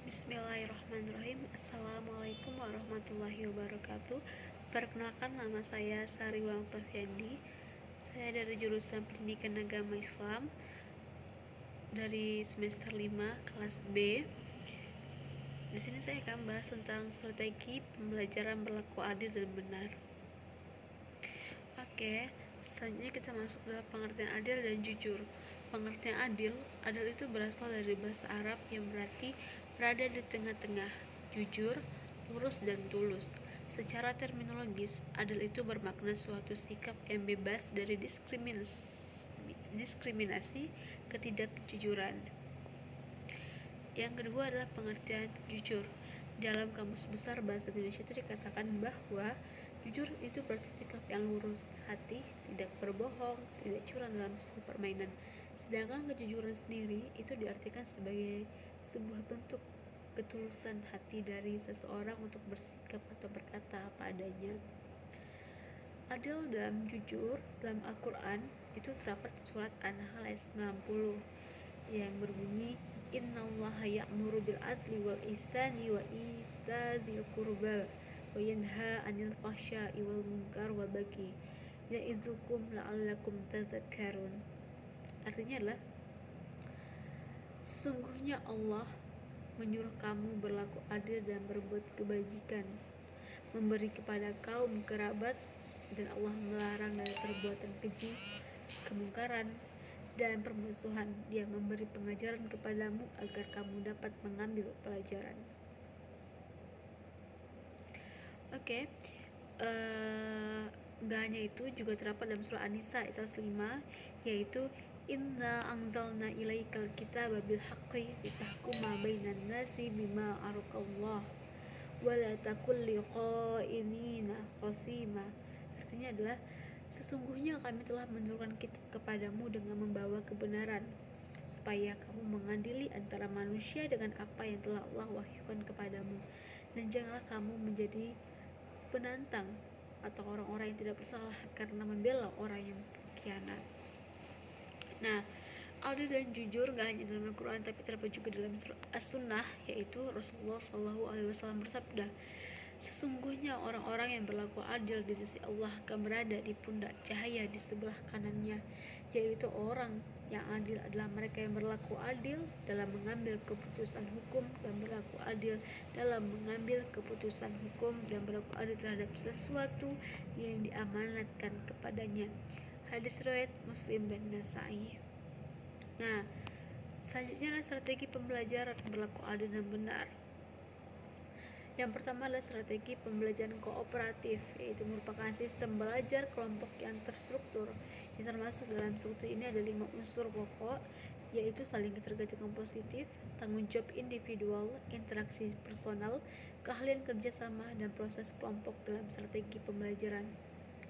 Bismillahirrahmanirrahim. Assalamualaikum warahmatullahi wabarakatuh. Perkenalkan, nama saya Sari Wulan Oktaviandi. Saya dari jurusan Pendidikan Agama Islam dari semester 5 kelas B. Di sini saya akan bahas tentang strategi pembelajaran berlaku adil dan benar. Oke, selanjutnya kita masuk dalam pengertian adil dan jujur. Pengertian adil itu berasal dari bahasa Arab yang berarti berada di tengah-tengah, jujur, lurus, dan tulus. Secara terminologis, adil itu bermakna suatu sikap yang bebas dari diskriminasi, ketidakjujuran. Yang kedua adalah pengertian jujur. Dalam Kamus Besar Bahasa Indonesia itu dikatakan bahwa jujur itu berarti sikap yang lurus, hati, tidak berbohong, tidak curang dalam sebuah permainan. Sedangkan kejujuran sendiri itu diartikan sebagai sebuah bentuk ketulusan hati dari seseorang untuk bersikap atau berkata apa adanya. Adil dalam jujur dalam Al-Quran itu terdapat surat An-Nahl ayat 90 yang berbunyi, Innallaha ya'muru bil adli wal ihsani wa itazil qurba wa yanha 'anil fahsya'i wal munkar wal baghi ya'izukum la'allakum tadhakkarun. Artinya adalah, sesungguhnya Allah menyuruh kamu berlaku adil dan berbuat kebajikan, memberi kepada kaum kerabat, dan Allah melarang dari perbuatan keji, kemungkaran, dan permusuhan. Dia memberi pengajaran kepadamu agar kamu dapat mengambil pelajaran. Oke, nggak hanya itu, juga terdapat dalam surah An-Nisa ayat 5, yaitu Inna anzalna ilaikal kitaba bil haqqi litahkuma bainan nasi bima arakallah wa la takul liqa'inina qasima. Artinya adalah, sesungguhnya kami telah menurunkan kitab kepadamu dengan membawa kebenaran, supaya kamu mengadili antara manusia dengan apa yang telah Allah wahyukan kepadamu, dan janganlah kamu menjadi penantang atau orang-orang yang tidak bersalah karena membela orang yang khianat. Nah, adil dan jujur gak hanya dalam Al-Quran tapi terdapat juga dalam As-Sunnah, yaitu Rasulullah SAW bersabda, sesungguhnya orang-orang yang berlaku adil di sisi Allah akan berada di pundak cahaya di sebelah kanannya, yaitu orang yang adil adalah mereka yang berlaku adil dalam mengambil keputusan hukum dan berlaku adil dalam mengambil keputusan hukum dan berlaku adil terhadap sesuatu yang diamanatkan kepadanya. Hadis riwayat Muslim dan Nasai. Nah, selanjutnya adalah strategi pembelajaran berlaku adil dan benar. Yang pertama adalah strategi pembelajaran kooperatif, yaitu merupakan sistem belajar kelompok yang terstruktur. Yang termasuk dalam struktur ini ada 5 unsur pokok, yaitu saling ketergantungan positif, tanggung jawab individual, interaksi personal, keahlian kerjasama, dan proses kelompok dalam strategi pembelajaran.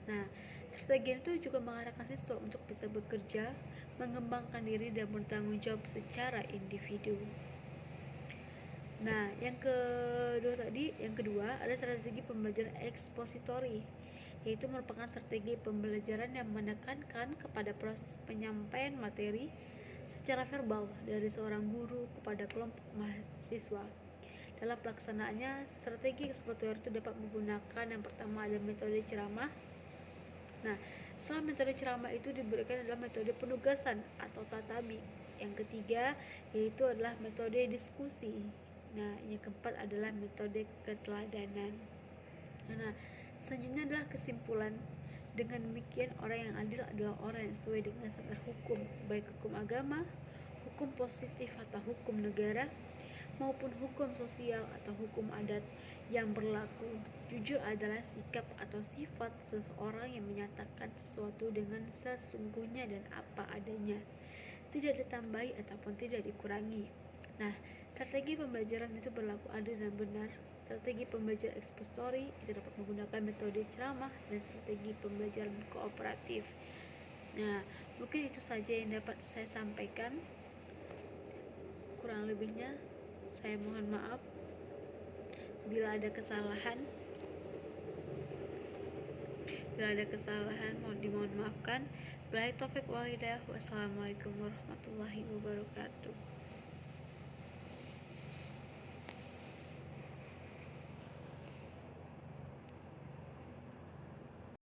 Nah, strategi itu juga mengarahkan siswa untuk bisa bekerja, mengembangkan diri, dan bertanggung jawab secara individu. Nah, yang kedua ada strategi pembelajaran ekspositori, yaitu merupakan strategi pembelajaran yang menekankan kepada proses penyampaian materi secara verbal dari seorang guru kepada kelompok mahasiswa. Dalam pelaksanaannya, strategi ekspositori itu dapat menggunakan, yang pertama ada metode ceramah. Nah, setelah metode ceramah itu diberikan adalah metode penugasan atau tatabi. Yang ketiga yaitu adalah metode diskusi. Nah, yang keempat adalah metode keteladanan. Nah, selanjutnya adalah kesimpulan. Dengan demikian, orang yang adil adalah orang yang sesuai dengan standar hukum, baik hukum agama, hukum positif atau hukum negara, maupun hukum sosial atau hukum adat yang berlaku. Jujur adalah sikap atau sifat seseorang yang menyatakan sesuatu dengan sesungguhnya dan apa adanya, tidak ditambahi ataupun tidak dikurangi. Nah, strategi pembelajaran itu berlaku adil dan benar. Strategi pembelajaran ekspositori itu dapat menggunakan metode ceramah dan strategi pembelajaran kooperatif. Nah, mungkin itu saja yang dapat saya sampaikan. Kurang lebihnya saya mohon maaf bila ada kesalahan. Mohon dimohon maafkan. Billahi taufik wal hidayah. Wassalamualaikum warahmatullahi wabarakatuh.